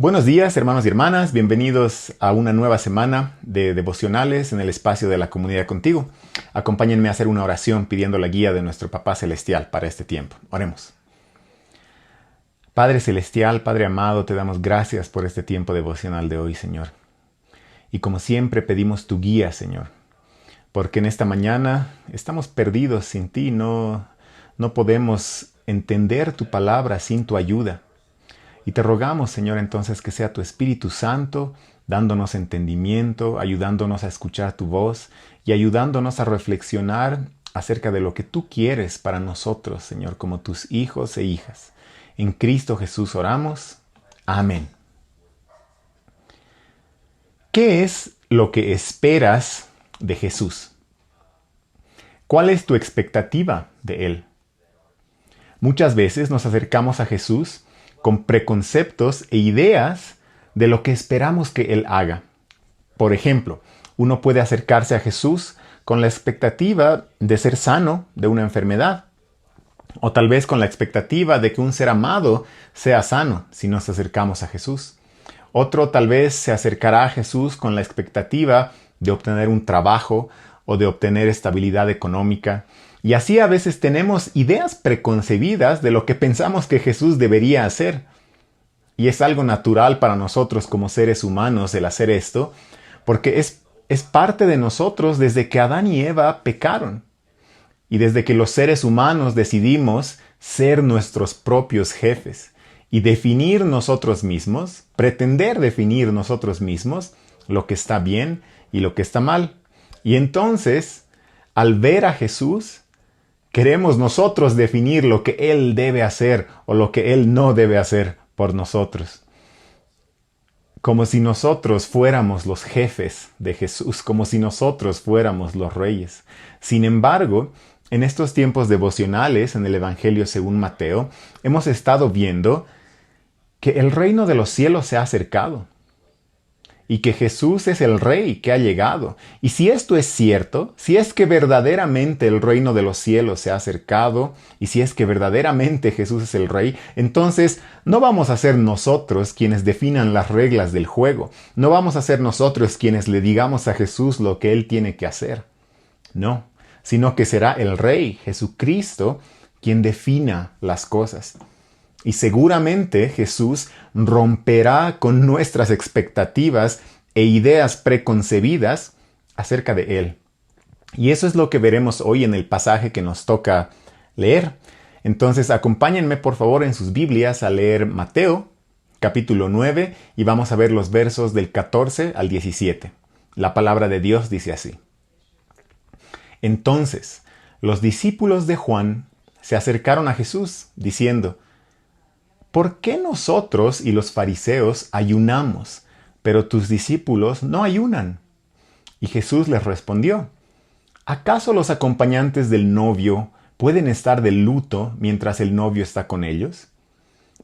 Buenos días, hermanos y hermanas. Bienvenidos a una nueva semana de devocionales en el espacio de la comunidad contigo. Acompáñenme a hacer una oración pidiendo la guía de nuestro Papá Celestial para este tiempo. Oremos. Padre Celestial, Padre amado, te damos gracias por este tiempo devocional de hoy, Señor. Y como siempre pedimos tu guía, Señor. Porque en esta mañana estamos perdidos sin ti. No podemos entender tu palabra sin tu ayuda. Y te rogamos, Señor, entonces que sea tu Espíritu Santo dándonos entendimiento, ayudándonos a escuchar tu voz y ayudándonos a reflexionar acerca de lo que tú quieres para nosotros, Señor, como tus hijos e hijas. En Cristo Jesús oramos. Amén. ¿Qué es lo que esperas de Jesús? ¿Cuál es tu expectativa de Él? Muchas veces nos acercamos a Jesús con preconceptos e ideas de lo que esperamos que Él haga. Por ejemplo, uno puede acercarse a Jesús con la expectativa de ser sano de una enfermedad, o tal vez con la expectativa de que un ser amado sea sano si nos acercamos a Jesús. Otro tal vez se acercará a Jesús con la expectativa de obtener un trabajo o de obtener estabilidad económica. Y así a veces tenemos ideas preconcebidas de lo que pensamos que Jesús debería hacer. Y es algo natural para nosotros como seres humanos el hacer esto, porque es parte de nosotros desde que Adán y Eva pecaron. Y desde que los seres humanos decidimos ser nuestros propios jefes y definir nosotros mismos, pretender definir nosotros mismos lo que está bien y lo que está mal. Y entonces, al ver a Jesús, queremos nosotros definir lo que Él debe hacer o lo que Él no debe hacer por nosotros. Como si nosotros fuéramos los jefes de Jesús, como si nosotros fuéramos los reyes. Sin embargo, en estos tiempos devocionales, en el Evangelio según Mateo, hemos estado viendo que el reino de los cielos se ha acercado. Y que Jesús es el Rey que ha llegado. Y si esto es cierto, si es que verdaderamente el reino de los cielos se ha acercado, y si es que verdaderamente Jesús es el Rey, entonces no vamos a ser nosotros quienes definan las reglas del juego. No vamos a ser nosotros quienes le digamos a Jesús lo que Él tiene que hacer. No, sino que será el Rey, Jesucristo, quien defina las cosas. Y seguramente Jesús romperá con nuestras expectativas e ideas preconcebidas acerca de Él. Y eso es lo que veremos hoy en el pasaje que nos toca leer. Entonces acompáñenme por favor en sus Biblias a leer Mateo, capítulo 9, y vamos a ver los versos del 14 al 17. La palabra de Dios dice así. Entonces, los discípulos de Juan se acercaron a Jesús, diciendo: ¿por qué nosotros y los fariseos ayunamos, pero tus discípulos no ayunan? Y Jesús les respondió: ¿acaso los acompañantes del novio pueden estar de luto mientras el novio está con ellos?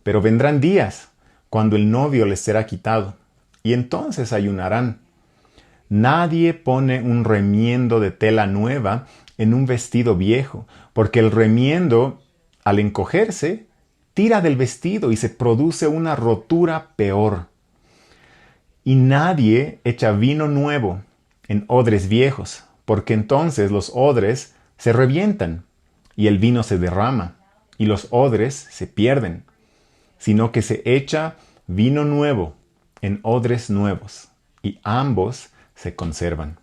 Pero vendrán días cuando el novio les será quitado, y entonces ayunarán. Nadie pone un remiendo de tela nueva en un vestido viejo, porque el remiendo, al encogerse, tira del vestido y se produce una rotura peor. Y nadie echa vino nuevo en odres viejos, porque entonces los odres se revientan y el vino se derrama y los odres se pierden, sino que se echa vino nuevo en odres nuevos y ambos se conservan.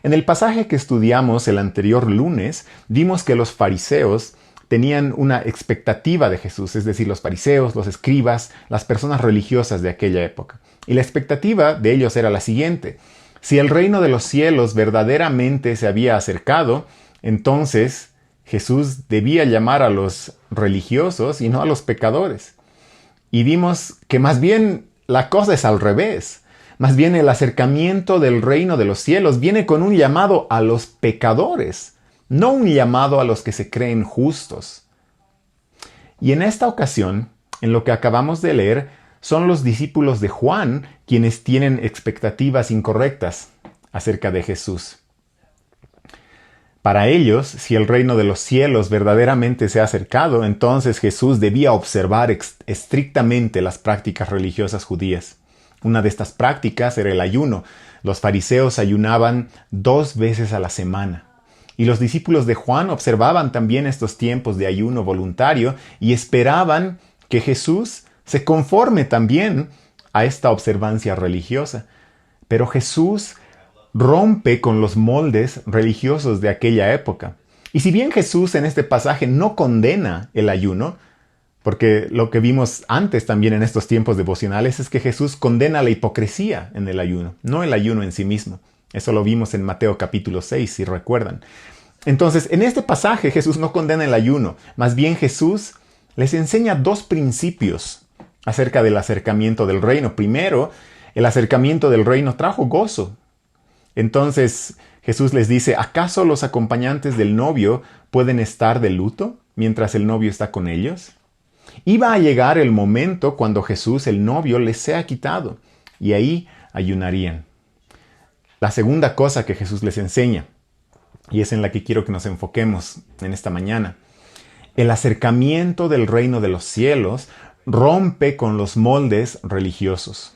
En el pasaje que estudiamos el anterior lunes, vimos que los fariseos tenían una expectativa de Jesús, es decir, los fariseos, los escribas, las personas religiosas de aquella época. Y la expectativa de ellos era la siguiente: si el reino de los cielos verdaderamente se había acercado, entonces Jesús debía llamar a los religiosos y no a los pecadores. Y vimos que más bien la cosa es al revés. Más bien el acercamiento del reino de los cielos viene con un llamado a los pecadores, no un llamado a los que se creen justos. Y en esta ocasión, en lo que acabamos de leer, son los discípulos de Juan quienes tienen expectativas incorrectas acerca de Jesús. Para ellos, si el reino de los cielos verdaderamente se ha acercado, entonces Jesús debía observar estrictamente las prácticas religiosas judías. Una de estas prácticas era el ayuno. Los fariseos ayunaban 2 veces a la semana. Y los discípulos de Juan observaban también estos tiempos de ayuno voluntario y esperaban que Jesús se conforme también a esta observancia religiosa. Pero Jesús rompe con los moldes religiosos de aquella época. Y si bien Jesús en este pasaje no condena el ayuno, porque lo que vimos antes también en estos tiempos devocionales es que Jesús condena la hipocresía en el ayuno, no el ayuno en sí mismo. Eso lo vimos en Mateo capítulo 6, si recuerdan. Entonces, en este pasaje Jesús no condena el ayuno, más bien Jesús les enseña 2 principios acerca del acercamiento del reino. Primero, el acercamiento del reino trajo gozo. Entonces Jesús les dice, ¿acaso los acompañantes del novio pueden estar de luto mientras el novio está con ellos? Iba a llegar el momento cuando Jesús, el novio, les sea quitado, y ahí ayunarían. La segunda cosa que Jesús les enseña, y es en la que quiero que nos enfoquemos en esta mañana, el acercamiento del reino de los cielos rompe con los moldes religiosos.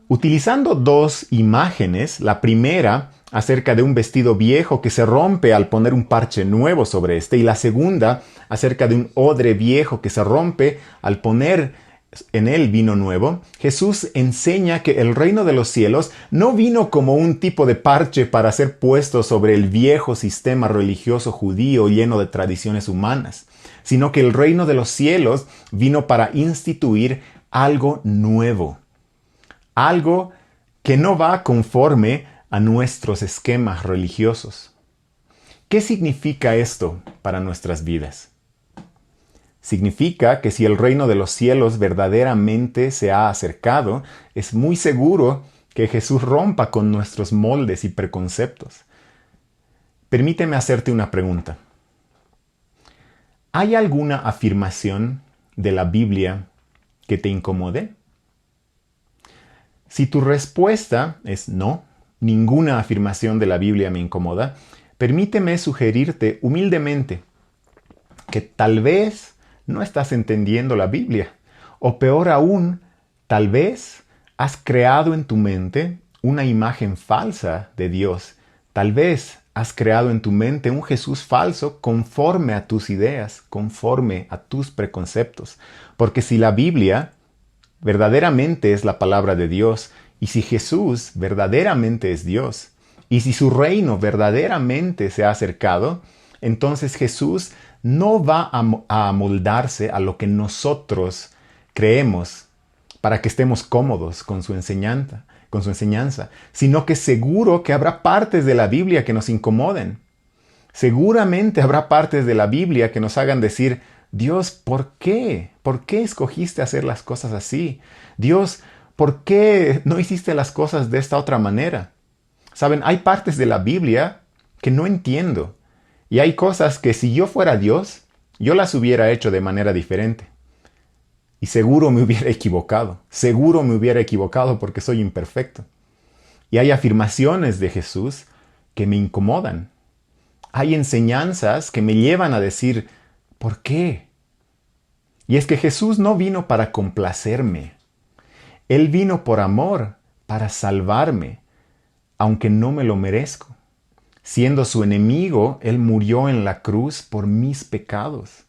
Utilizando 2 imágenes, la primera acerca de un vestido viejo que se rompe al poner un parche nuevo sobre este, y la segunda acerca de un odre viejo que se rompe al poner en él vino nuevo, Jesús enseña que el reino de los cielos no vino como un tipo de parche para ser puesto sobre el viejo sistema religioso judío lleno de tradiciones humanas, sino que el reino de los cielos vino para instituir algo nuevo. Algo que no va conforme a nuestros esquemas religiosos. ¿Qué significa esto para nuestras vidas? Significa que si el reino de los cielos verdaderamente se ha acercado, es muy seguro que Jesús rompa con nuestros moldes y preconceptos. Permíteme hacerte una pregunta. ¿Hay alguna afirmación de la Biblia que te incomode? Si tu respuesta es no, ninguna afirmación de la Biblia me incomoda, permíteme sugerirte humildemente que tal vez no estás entendiendo la Biblia, o peor aún, tal vez has creado en tu mente una imagen falsa de Dios. Tal vez has creado en tu mente un Jesús falso conforme a tus ideas, conforme a tus preconceptos. Porque si la Biblia verdaderamente es la palabra de Dios, y si Jesús verdaderamente es Dios, y si su reino verdaderamente se ha acercado, entonces Jesús no va a amoldarse a lo que nosotros creemos para que estemos cómodos con su enseñanza, sino que seguro que habrá partes de la Biblia que nos incomoden. Seguramente habrá partes de la Biblia que nos hagan decir, Dios, ¿por qué? ¿Por qué escogiste hacer las cosas así? Dios, ¿por qué no hiciste las cosas de esta otra manera? Saben, hay partes de la Biblia que no entiendo. Y hay cosas que si yo fuera Dios, yo las hubiera hecho de manera diferente. Y seguro me hubiera equivocado. Seguro me hubiera equivocado porque soy imperfecto. Y hay afirmaciones de Jesús que me incomodan. Hay enseñanzas que me llevan a decir, ¿por qué? Y es que Jesús no vino para complacerme. Él vino por amor, para salvarme, aunque no me lo merezco. Siendo su enemigo, Él murió en la cruz por mis pecados.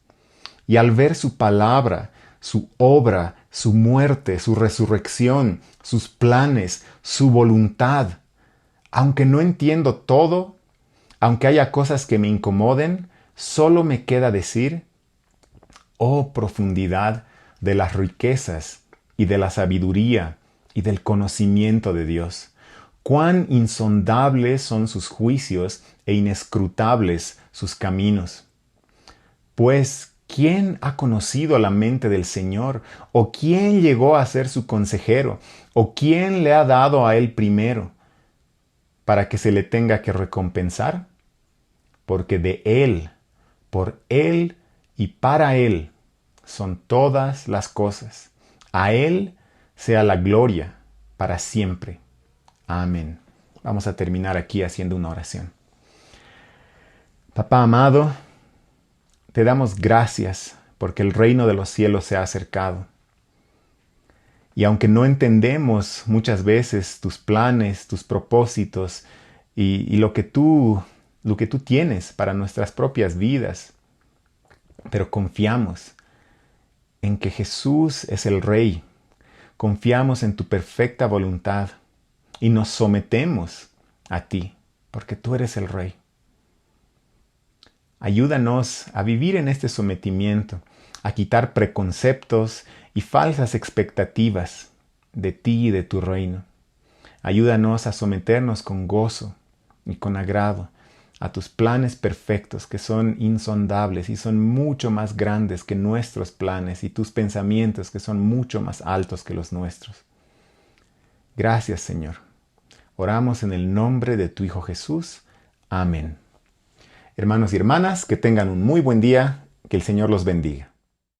Y al ver su palabra, su obra, su muerte, su resurrección, sus planes, su voluntad, aunque no entiendo todo, aunque haya cosas que me incomoden, solo me queda decir, oh profundidad de las riquezas y de la sabiduría y del conocimiento de Dios. Cuán insondables son sus juicios e inescrutables sus caminos. Pues, ¿quién ha conocido la mente del Señor? ¿O quién llegó a ser su consejero? ¿O quién le ha dado a él primero para que se le tenga que recompensar? Porque de Él, por Él y para Él son todas las cosas. A Él sea la gloria para siempre. Amén. Vamos a terminar aquí haciendo una oración. Papá amado, te damos gracias porque el reino de los cielos se ha acercado. Y aunque no entendemos muchas veces tus planes, tus propósitos y lo que tú tienes para nuestras propias vidas, pero confiamos en que Jesús es el Rey. Confiamos en tu perfecta voluntad y nos sometemos a ti, porque tú eres el Rey. Ayúdanos a vivir en este sometimiento, a quitar preconceptos y falsas expectativas de ti y de tu reino. Ayúdanos a someternos con gozo y con agrado a tus planes perfectos que son insondables y son mucho más grandes que nuestros planes y tus pensamientos que son mucho más altos que los nuestros. Gracias, Señor. Oramos en el nombre de tu Hijo Jesús. Amén. Hermanos y hermanas, que tengan un muy buen día, que el Señor los bendiga.